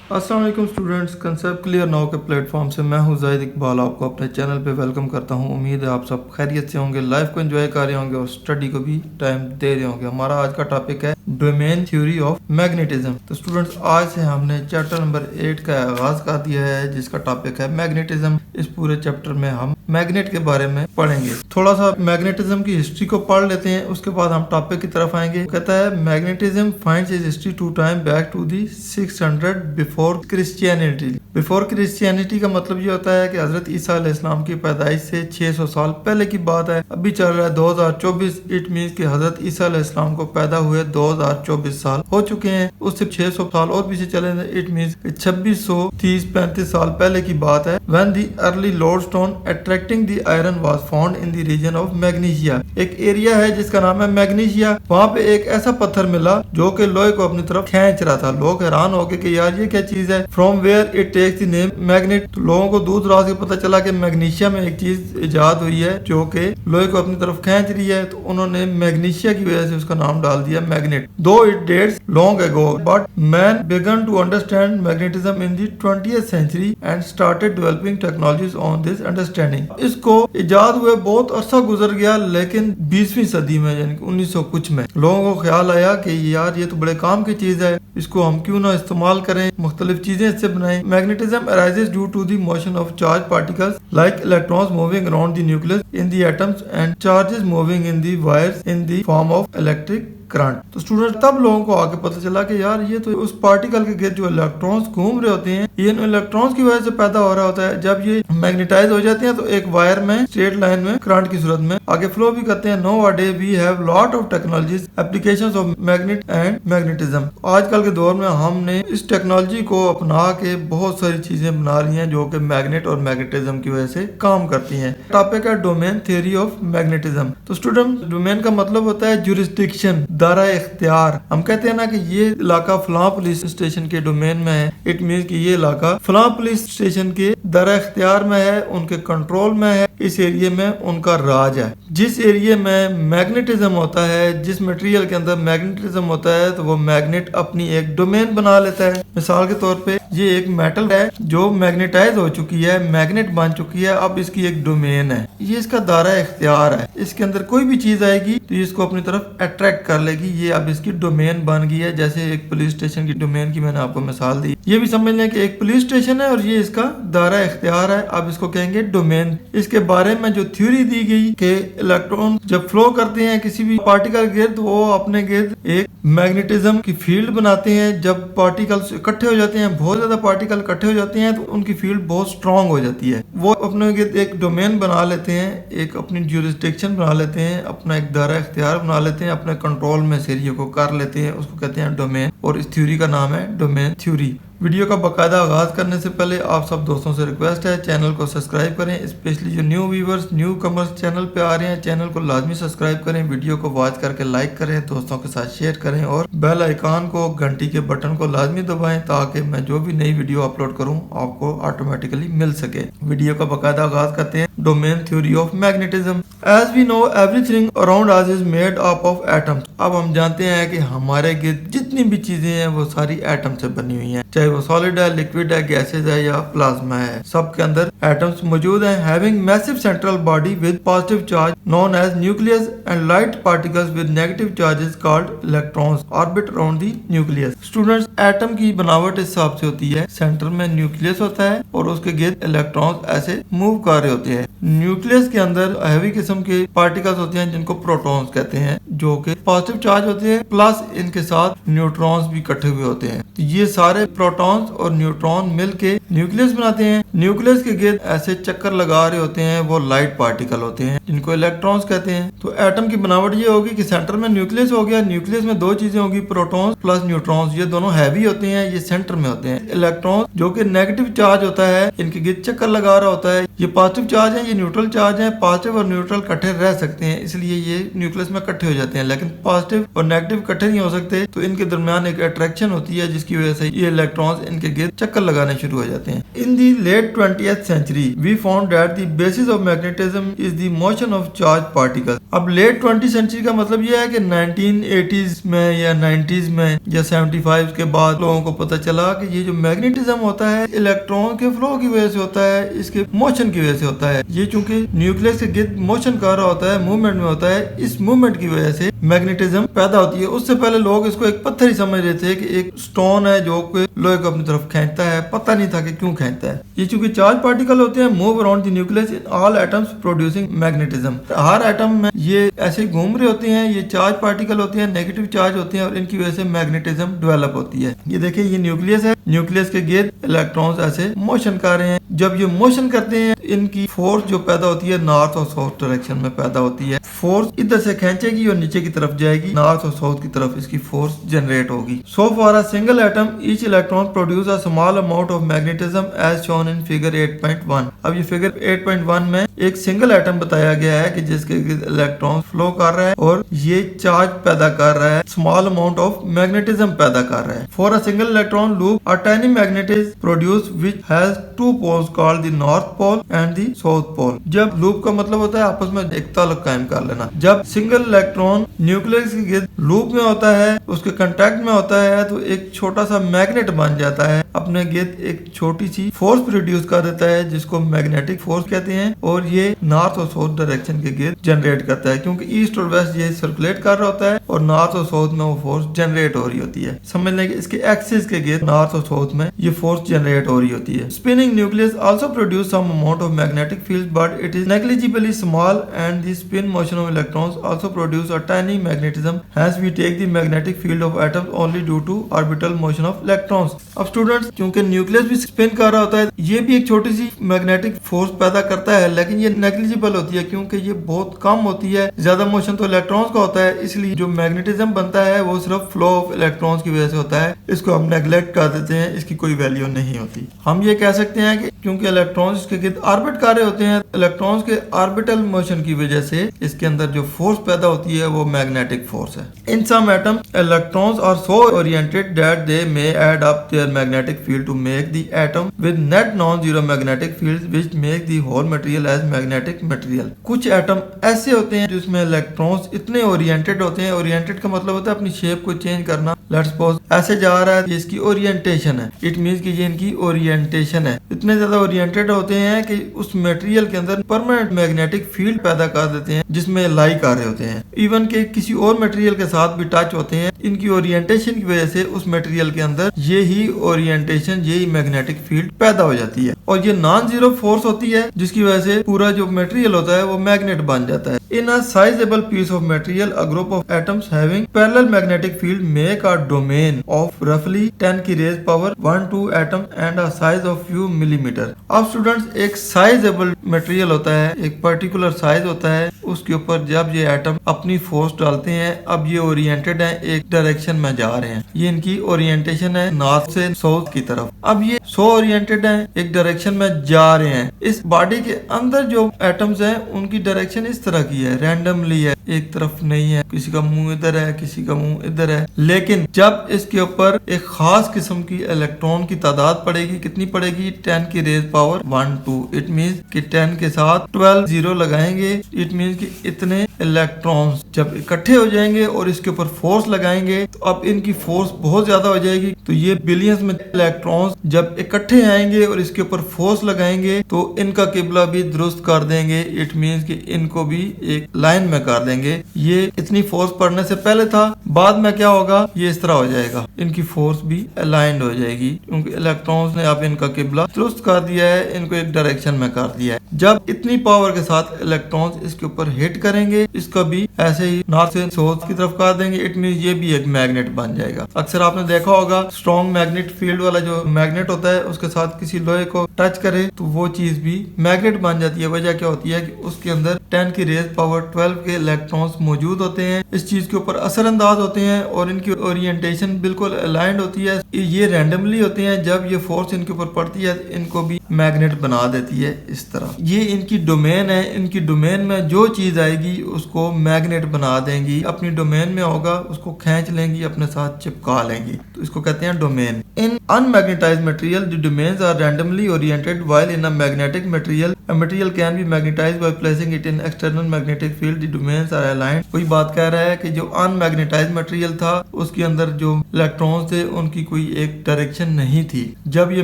अस्सलाम वालेकुम students, concept clear now के प्लेटफॉर्म से मैं हूं जाहिद इकबाल आपको अपने चैनल पे वेलकम करता हूं। उम्मीद है आप सब खैरियत से होंगे, लाइफ को एंजॉय कर रहे होंगे और स्टडी को भी टाइम दे रहे होंगे। हमारा आज का टॉपिक है डोमेन थ्योरी ऑफ मैग्नेटिज्म। तो स्टूडेंट्स, आज से हमने चैप्टर नंबर 8 का आगाज कर दिया है जिसका टॉपिक है मैग्नेटिज्म। इस पूरे चैप्टर में हम मैग्नेट के बारे में पढ़ेंगे। थोड़ा सा मैग्नेटिज्म की हिस्ट्री को पढ़ लेते हैं, उसके बाद हम टॉपिक की तरफ आएंगे। कहता है magnetism finds its history to time back to the 600 before Christianity. Before Christianity का मतलब ये होता है कि हजरत ईसा अलैहिस्सलाम की पैदाइश से 600 साल पहले की बात है। अभी चल रहा है 2024, इट मीन्स कि हजरत ईसा अलैहिस्सलाम को पैदा हुए 2024 साल हो चुके हैं। उससे 600 साल और पीछे चले, इट मीन्स 2630-35 साल पहले की बात है। When the early lodestone attracting the iron was found in the region of Magnesia. एक एरिया है जिसका नाम है मैग्नीशिया। वहाँ पे एक ऐसा पत्थर मिला जो कि लोहे को अपनी तरफ खींच रहा था। लोग हैरान हो गए कि यार ये क्या चीज है। From where it takes the name magnet. तो लोगों को दूर दराज से पता चला कि मैग्नीशिया में एक चीज इजाद हुई है जो कि लोहे को अपनी तरफ खींच रही है, तो उन्होंने मैग्नीशिया की वजह से उसका नाम डाल दिया magnet. Though it dates long ago but man began to understand magnetism in the 20th century and started developing technologies on this understanding. इसको इजाद हुए बहुत अरसा गुजर गया, लेकिन 20वीं सदी में यानी 1900 कुछ में लोगों को ख्याल आया कि यार ये तो बड़े काम की चीज है, इसको हम क्यों ना इस्तेमाल करें, मुख्तलिफ चीजें इससे बनाएं। Magnetism arises due to the motion of charge particles like electrons moving around the nucleus in the atoms and charges moving in the wires in the form of electric current. तो स्टूडेंट, तब लोगों को आगे पता चला कि यार ये तो उस पार्टिकल के गिर्द जो इलेक्ट्रॉन्स घूम रहे होते हैं, ये इन इलेक्ट्रॉन्स की वजह से पैदा हो रहा होता है। जब ये मैग्नेटाइज हो जाते हैं तो एक वायर में स्ट्रेट लाइन में करंट की सूरत में आगे फ्लो भी करते हैं। Nowadays we have lot of technologies applications of magnet and magnetism। आजकल के दौर में हमने इस टेक्नोलॉजी को अपना के बहुत सारी चीजें बना रही हैं जो कि मैग्नेट और मैग्नेटिज्म की वजह से काम करती हैं। टॉपिक है डोमेन थ्योरी ऑफ मैग्नेटिज्म। तो स्टूडेंट, डोमेन का मतलब होता है जुरिस्डिक्शन, दायरा इख्तियार। हम कहते हैं ना कि ये इलाका फलां पुलिस स्टेशन के डोमेन में है, इट मीन कि ये इलाका फलां पुलिस स्टेशन के दायरा इख्तियार में है, उनके कंट्रोल में है, इस एरिया में उनका राज है। जिस एरिया में मैग्नेटिज्म होता है, जिस मटेरियल के अंदर मैग्नेटिज्म होता है, तो वो मैग्नेट अपनी एक डोमेन बना लेता है। मिसाल के तौर पे ये एक मेटल है जो मैग्नेटाइज हो चुकी है, मैग्नेट बन चुकी है, अब इसकी एक डोमेन है, ये इसका दायरा इख्तियार है। इसके अंदर कोई भी चीज आएगी तो इसको अपनी तरफ अट्रैक्ट कर लेगी, ये अब इसकी डोमेन बन गई है। जैसे एक पुलिस स्टेशन की डोमेन की मैंने आपको मिसाल दी, ये भी समझ लें कि एक पुलिस स्टेशन है और ये इसका दायरा इख्तियार है, अब इसको कहेंगे डोमेन। इसके बारे में जो थ्योरी दी गई कि इलेक्ट्रॉन जब फ्लो करते हैं किसी भी पार्टिकल गिर्द, वो अपने गिर्द एक मैग्नेटिज्म की फील्ड बनाते हैं। जब पार्टिकल्स इकट्ठे हो जाते हैं, बहुत ज्यादा पार्टिकल इकट्ठे हो जाते हैं, तो उनकी फील्ड बहुत स्ट्रांग हो जाती है। वो अपने गिर्द एक डोमेन बना लेते हैं, एक अपनी ज्यूरिसडिक्शन बना लेते हैं, अपना एक दायरा इख्तियार बना लेते हैं, अपने कंट्रोल में इस एरिया को कर लेते हैं, उसको कहते हैं डोमेन, और इस थ्योरी का नाम है डोमेन थ्योरी। वीडियो का बाकायदा आगाज करने से पहले आप सब दोस्तों से रिक्वेस्ट है, चैनल को सब्सक्राइब करें। स्पेशली जो new viewers, new commerce channel पे आ रहे हैं, चैनल को लाजमी सब्सक्राइब करें, वीडियो को वॉच करके लाइक करें, दोस्तों के साथ शेयर करें और बेल आइकन को, घंटी के बटन को लाजमी दबाएं ताकि मैं जो भी नई वीडियो अपलोड करूं आपको ऑटोमेटिकली मिल सके। वीडियो का बाकायदा आगाज करते हैं। Domain theory of magnetism. As we know everything around us is made up of atoms. अब हम जानते हैं कि हमारे गिर्द जितनी भी चीजें हैं वो सारी एटम से बनी हुई हैं, चाहे वो सॉलिड है, लिक्विड है, गैसेज है या प्लाज्मा है, सबके अंदर एटम्स मौजूद हैं। Having massive central body with positive charge known as nucleus and light particles with negative charges called electrons orbit around the nucleus. Students, atom की बनावट इस हिसाब से होती है, सेंटर में न्यूक्लियस होता है और उसके गिर्द इलेक्ट्रॉन्स ऐसे मूव कर रहे होते हैं। न्यूक्लियस के अंदर हैवी किस्म के पार्टिकल्स होते हैं जिनको प्रोटॉन्स कहते हैं, जो कि पॉजिटिव चार्ज होते हैं, प्लस इनके साथ न्यूट्रॉन्स भी इकट्ठे हुए होते हैं। तो ये सारे प्रोटॉन्स और न्यूट्रॉन मिलके न्यूक्लियस बनाते हैं। न्यूक्लियस के गिर्द ऐसे चक्कर लगा रहे होते हैं, वो लाइट पार्टिकल होते हैं जिनको इलेक्ट्रॉन्स कहते हैं। तो एटम की बनावट ये होगी कि सेंटर में न्यूक्लियस हो गया, न्यूक्लियस में दो चीजें होगी, प्रोटॉन्स प्लस न्यूट्रॉन्स, ये दोनों हैवी होते हैं, ये सेंटर में होते हैं। इलेक्ट्रॉन जो कि नेगेटिव चार्ज होता है, इनके गिर्द चक्कर लगा रहा होता है, ये पॉजिटिव चार्ज है, ये न्यूट्रल चार्ज है। पॉजिटिव और न्यूट्रल इकट्ठे रह सकते हैं, इसलिए ये न्यूक्लियस में इकट्ठे हो जाते हैं, लेकिन पॉजिटिव और नेगेटिव इकट्ठे नहीं हो सकते। तो इनके दरमियान एक अट्रैक्शन होती है जिसकी वजह से ये इलेक्ट्रॉन इलेक्ट्रॉन्स इनके गिर्द चक्कर लगाने शुरू हो जाते हैं। In the late 20th century we found that the basis of magnetism is the motion of charge particles. अब लेट 20th सेंचुरी का मतलब यह है कि 1980s में या 90s में या 75 के बाद लोगों को पता चला कि ये जो मैग्नेटिज्म होता है इलेक्ट्रॉन के फ्लो की वजह से होता है, इसके मोशन की वजह से होता है। ये चूंकि न्यूक्लियस के गिर्द मोशन कर रहा होता है, मूवमेंट में होता है, इस मूवमेंट की वजह से मैग्नेटिज्म पैदा होती है। उससे पहले लोग इसको एक पत्थर ही समझ रहे थे कि एक स्टोन है जो लोहे को अपनी तरफ खींचता है, पता नहीं था कि क्यों खींचता है। ये चूंकि चार्ज पार्टिकल होते हैं move around the nucleus in all atoms producing magnetism. Her atom में ये ऐसे घूम रहे होते हैं, ये चार्ज पार्टिकल होते हैं, नेगेटिव चार्ज होते हैं और इनकी वजह से मैग्नेटिज्म डेवलप होती है। ये देखिए ये न्यूक्लियस है, न्यूक्लियस के गिर्द इलेक्ट्रॉन्स ऐसे मोशन कर रहे हैं। जब ये मोशन करते हैं इनकी फोर्स जो पैदा होती है नॉर्थ और साउथ डायरेक्शन में पैदा होती है। फोर्स इधर से खींचेगी और नीचे की तरफ जाएगी, नॉर्थ और साउथ की तरफ इसकी फोर्स जनरेट होगी। So for a single atom each electron produce a small amount of magnetism as shown in figure 8.1। अब ये फिगर 8.1 में एक सिंगल एटम बताया गया है कि जिसके इलेक्ट्रॉन फ्लो कर रहा है और ये चार्ज पैदा कर रहा है, स्मॉल अमाउंट ऑफ मैग्नेटिज्म पैदा कर रहा है। For a single electron loop a tiny magnet is produce which has two poles called the north pole and the south pole. जब लूप का मतलब होता है आपस में एक ताल्लुक कायम कर लेना। जब सिंगल इलेक्ट्रॉन न्यूक्लियस के गिर्द लूप में होता है, उसके कांटेक्ट में होता है, तो एक छोटा सा मैग्नेट बन जाता है, अपने गिर्द एक छोटी सी फोर्स प्रोड्यूस कर देता है जिसको मैग्नेटिक फोर्स कहते हैं और ये नॉर्थ और साउथ डायरेक्शन के गिर्द जनरेट करता है क्योंकि ईस्ट और वेस्ट ये सर्कुलेट कर रहा होता है और नॉर्थ और साउथ में वो फोर्स जनरेट हो रही होती है। समझ लें कि इसके एक्सिस के गिर्द नॉर्थ और साउथ में ये फोर्स जनरेट हो रही होती है। Spinning nucleus also produce some amount of magnetic field but it is negligibly small and the spin motion of electrons also produce a tiny magnetism has we take the magnetic field of atoms only due to orbital motion of electrons. अब students क्योंकि nucleus भी spin कर रहा होता है, ये भी एक छोटी सी मैग्नेटिक फोर्स पैदा करता है लेकिन ये नेग्लिजिबल होती है क्योंकि ये बहुत कम होती है। ज्यादा मोशन तो इलेक्ट्रॉन्स का होता है, इसलिए जो मैग्नेटिज्म बनता है वो सिर्फ फ्लो ऑफ इलेक्ट्रॉन्स की वजह से होता है। इसको हम नेग्लेक्ट कर देते हैं, इसकी कोई वैल्यू नहीं होती। हम ये कह सकते हैं कि क्योंकि इलेक्ट्रॉन्स के गिर्द ऑर्बिट कर रहे होते हैं, इलेक्ट्रॉन्स के ऑर्बिटल मोशन की वजह से इसके अंदर जो फोर्स पैदा होती है वो मैग्नेटिक फोर्स है। In some atom electrons are so oriented that they may add up their magnetic field to make the atom with net non zero magnetic field which make the whole material as magnetic material. कुछ atom ऐसे होते हैं जिसमें electrons इतने oriented होते हैं, oriented का मतलब होता है अपनी शेप को चेंज करना। लेट्स सपोज ऐसे जा रहा है, ये इसकी ओरिएंटेशन है, इट मींस कि ये इनकी ओरिएंटेशन है। इतने ज्यादा ओरिएंटेड होते हैं कि उस मटेरियल के अंदर परमानेंट मैग्नेटिक फील्ड पैदा कर देते हैं जिसमें लाई कर रहे होते हैं। इवन के किसी और मटेरियल के साथ भी टच होते हैं, इनकी ओरिएंटेशन की वजह से उस मटेरियल के अंदर यही ओरिएंटेशन, यही मैग्नेटिक फील्ड पैदा हो जाती है और ये नॉन जीरो फोर्स होती है जिसकी वजह से पूरा जो मटेरियल होता है वो मैग्नेट बन जाता है। In a sizeable piece of material a group of atoms having parallel magnetic field make a domain of रफली 10 की raise power 1 atom and a size of few millimetre. अब स्टूडेंट्स एक साइजेबल मटेरियल होता है, एक पर्टिकुलर साइज होता है, उसके ऊपर जब ये एटम अपनी फोर्स डालते हैं, अब ये ओरिएंटेड है, एक डायरेक्शन में जा रहे हैं, ये इनकी ओरिएंटेशन है नॉर्थ से साउथ की तरफ। अब ये सो ओरिएंटेड है, एक डायरेक्शन में जा रहे हैं। इस बॉडी के अंदर जो एटम्स हैं उनकी डायरेक्शन इस तरह की है, रैंडमली है, एक तरफ नहीं है, किसी का मुंह इधर है, किसी का मुंह इधर है। लेकिन जब इसके ऊपर एक खास किस्म की इलेक्ट्रॉन की तादाद पड़ेगी, कितनी पड़ेगी, 10 की रेज पावर 1 इट मींस कि 10 के साथ 12 जीरो लगाएंगे, इट मींस कि इतने इलेक्ट्रॉन्स जब इकट्ठे हो जाएंगे और इसके ऊपर फोर्स लगाएंगे तो अब इनकी फोर्स बहुत ज्यादा हो जाएगी। तो ये बिलियंस में इलेक्ट्रॉन्स जब इकट्ठे आएंगे और इसके ऊपर फोर्स लगाएंगे तो इनका किबला भी दुरुस्त कर देंगे, इट मींस कि इनको भी एक लाइन में कर देंगे। ये इतनी फोर्स पड़ने से पहले था, बाद में क्या होगा, ये इस तरह हो जाएगा, इनकी फोर्स भी अलाइंड हो जाएगी क्योंकि इलेक्ट्रॉन्स ने अब इनका किबला दुरुस्त कर दिया है, इनको एक डायरेक्शन में कर दिया है। जब इतनी पावर के साथ इलेक्ट्रॉन्स इसके ऊपर हिट करेंगे, इसका भी ऐसे ही नॉर्थ से साउथ की तरफ कर देंगे, इट मींस ये भी एक मैग्नेट बन जाएगा। अक्सर आपने देखा होगा स्ट्रॉन्ग मैग्नेट फील्ड वाला जो मैग्नेट होता है उसके साथ किसी लोहे को टच करे तो वो चीज भी मैग्नेट बन जाती है। वजह क्या होती है कि उसके अंदर 10 की रेज पावर 12 के इलेक्ट्रॉन्स मौजूद होते हैं, इस चीज के ऊपर असरअंदाज होते हैं और इनकी ओरिएंटेशन बिल्कुल अलाइंड होती है। ये रैंडमली होते हैं, जब ये फोर्स इनके ऊपर पड़ती है इनको भी मैग्नेट बना देती है इस तरह। ये इनकी डोमेन है, इनकी डोमेन में जो चीज आएगी उसको मैग्नेट बना देंगी, अपनी डोमेन में होगा उसको खींच लेंगी, अपने साथ चिपका लेंगी, तो इसको कहते हैं domain. In unmagnetized material the domains are randomly oriented, while in a magnetic material a material can be magnetized by placing it in external magnetic field, the domains are aligned। कोई बात कह रहा है कि जो अनमैग्नेटाइज मटेरियल था उसके अंदर जो इलेक्ट्रॉन्स थे उनकी कोई एक डायरेक्शन नहीं थी। जब ये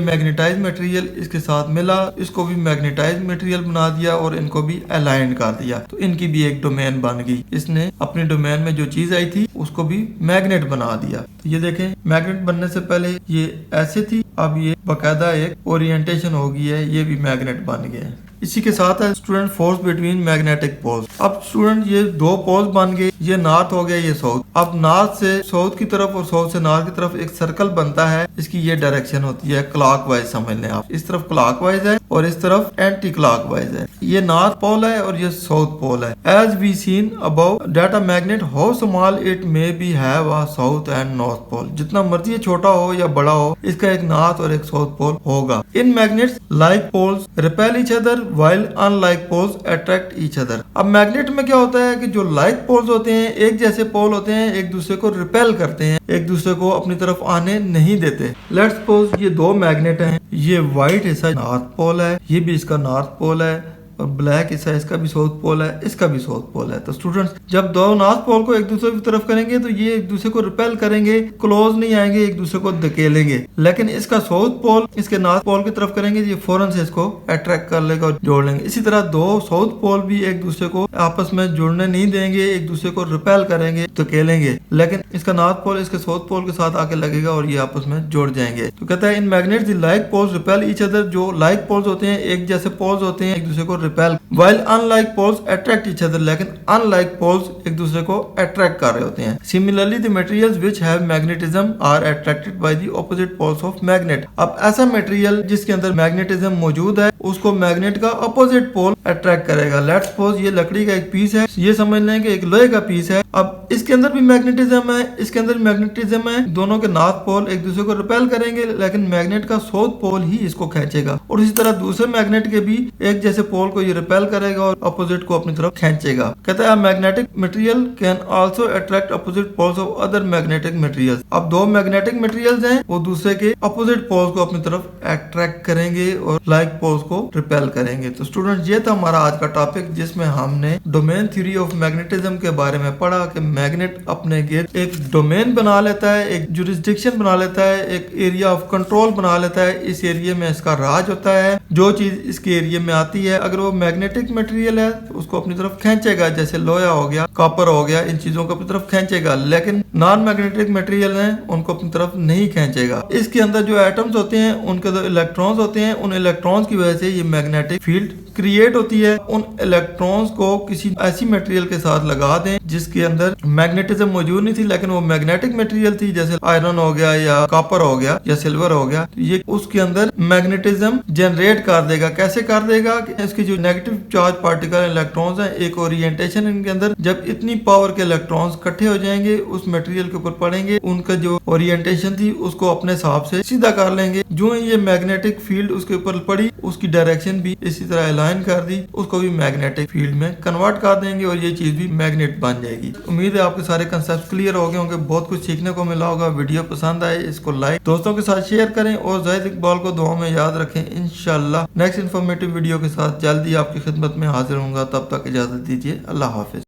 मैग्नेटाइज मटेरियल इसके साथ मिला, इसको भी मैग्नेटाइज मटेरियल बना दिया और इनको भी अलाइन कर दिया, तो इनकी भी एक डोमेन बन गई। इसने अपनी डोमेन में जो चीज आई थी उसको भी मैग्नेट बना दिया। तो ये देखें, मैग्नेट बनने से पहले ये ऐसे थी, अब ये बाकायदा एक ओरिएंटेशन हो गई है, ये भी मैग्नेट बन गया है। इसी के साथ है student force between magnetic poles. अब स्टूडेंट ये दो पोल्स बन गए, ये नॉर्थ हो गया, ये साउथ। अब नॉर्थ से साउथ की तरफ और साउथ से नॉर्थ की तरफ एक सर्कल बनता है, इसकी ये डायरेक्शन होती है क्लॉकवाइज, समझ लें आप। इस तरफ क्लॉकवाइज है और इस तरफ एंटी क्लॉकवाइज है। ये नॉर्थ पोल है और ये साउथ पोल है। As we seen above that a magnet how small it may be have a south and north pole. जितना मर्जी छोटा हो या बड़ा हो, इसका एक नॉर्थ और एक साउथ पोल होगा। In magnets like poles repel each other while unlike poles attract each other। अब मैग्नेट में क्या होता है कि जो लाइक पोल्स होते हैं, एक जैसे पोल होते हैं, एक दूसरे को रिपेल करते हैं, एक दूसरे को अपनी तरफ आने नहीं देते। लेट्स सपोज ये दो मैग्नेट हैं, ये व्हाइट हिस्सा नॉर्थ पोल है, ये भी इसका नॉर्थ पोल है, और ब्लैक हिस्सा इसका भी साउथ पोल है, इसका भी साउथ पोल है। तो स्टूडेंट्स, जब दो नॉर्थ पोल को एक दूसरे की तरफ करेंगे तो ये एक दूसरे को रिपेल करेंगे, क्लोज नहीं आएंगे, एक दूसरे को धकेलेंगे। लेकिन इसका साउथ पोल इसके नॉर्थ पोल की तरफ करेंगे, ये फौरन से इसको अट्रैक्ट कर लेगा और जोड़ लेंगे। इसी तरह दो साउथ पोल भी एक दूसरे को आपस में जुड़ने नहीं देंगे, एक दूसरे को रिपेल करेंगे, धकेलेंगे। लेकिन इसका नॉर्थ पोल इसके साउथ पोल के साथ आके लगेगा और ये आपस में जुड़ जाएंगे। तो कहता है in magnets the like poles repel each other. जो लाइक पोल्स होते हैं, एक जैसे पोल्स होते हैं, एक दूसरे को repel, while unlike poles attract each other। लेकिन unlike poles एक दूसरे को अट्रैक्ट कर रहे होते हैं। Similarly the materials which have magnetism are attracted by the opposite poles of magnet। अब ऐसा मटेरियल जिसके अंदर मैग्नेटिज्म मौजूद है, उसको मैग्नेट का अपोजिट पोल अट्रैक्ट करेगा। लेट्स सपोज ये लकड़ी का एक पीस है, ये समझ लें कि एक लोहे का पीस है। अब इसके अंदर भी मैग्नेटिज्म है, इसके अंदर मैग्नेटिज्म है, दोनों के नॉर्थ पोल एक दूसरे को रिपेल करेंगे, लेकिन मैग्नेट का साउथ पोल ही इसको खींचेगा। और इसी तरह दूसरे मैग्नेट के भी एक जैसे पोल को ये रिपेल करेगा और अपोजिट को अपनी तरफ खींचेगा। कहता है magnetic material can also attract opposite poles of other magnetic materials. अब दो मैग्नेटिक मटेरियल्स हैं, वो दूसरे के अपोजिट पोल्स को अपनी तरफ अट्रैक्ट करेंगे और लाइक पोल्स को रिपेल करेंगे। तो स्टूडेंट्स, ये था हमारा आज का टॉपिक, जिसमें हमने डोमेन थ्योरी ऑफ मैग्नेटिज्म के बारे में पढ़ा कि मैग्नेट अपने गिर्द एक डोमेन बना लेता है, एक जुरिस्डिक्शन बना लेता है, एक एरिया ऑफ कंट्रोल बना लेता है। इस एरिया में इसका राज होता है, जो चीज इसके एरिया में आती है, अगर वो मैग्नेटिक मटेरियल है तो उसको अपनी तरफ खींचेगा, जैसे लोहा हो गया, कॉपर हो गया, इन चीजों को अपनी तरफ खींचेगा। लेकिन नॉन मैग्नेटिक मटेरियल है, उनको अपनी तरफ नहीं खींचेगा। इसके अंदर जो एटम्स होते हैं, उनके जो इलेक्ट्रॉन्स होते हैं, उन इलेक्ट्रॉन्स की वजह से ये मैग्नेटिक फील्ड क्रिएट होती है। उन इलेक्ट्रॉन्स को किसी ऐसी मटेरियल के साथ लगा दें जिसके अंदर मैग्नेटिज्म मौजूद नहीं थी, लेकिन वो मैग्नेटिक मटेरियल थी, जैसे आयरन हो गया या कॉपर हो गया या सिल्वर हो गया, तो ये उसके अंदर मैग्नेटिज्म जनरेट कर देगा। कैसे कर देगा कि इसकी जो नेगेटिव चार्ज पार्टिकल इलेक्ट्रॉन्स हैं, एक ओरिएंटेशन इनके अंदर, जब इतनी पावर के इलेक्ट्रॉन्स इकट्ठे हो जाएंगे, उस मटेरियल के ऊपर पड़ेंगे, उनका जो ओरिएंटेशन थी उसको अपने हिसाब से सीधा कर लेंगे। जो ही ये मैग्नेटिक फील्ड उसके ऊपर पड़ी, उसकी डायरेक्शन भी इसी तरह अलाइन कर दी, उसको भी मैग्नेटिक फील्ड में कन्वर्ट कर देंगे और ये चीज भी मैग्नेट बन जाएगी। उम्मीद है आपके सारे कंसेप्ट क्लियर हो गए होंगे, बहुत कुछ सीखने को मिला होगा। वीडियो पसंद आए इसको लाइक, दोस्तों के साथ शेयर करें और जाहिद इकबाल को दुआ में याद रखें। इंशाल्लाह नेक्स्ट इन्फॉर्मेटिव वीडियो के साथ जल्दी आपकी खिदमत में हाजिर होऊंगा। तब तक इजाजत दीजिए, अल्लाह हाफिज।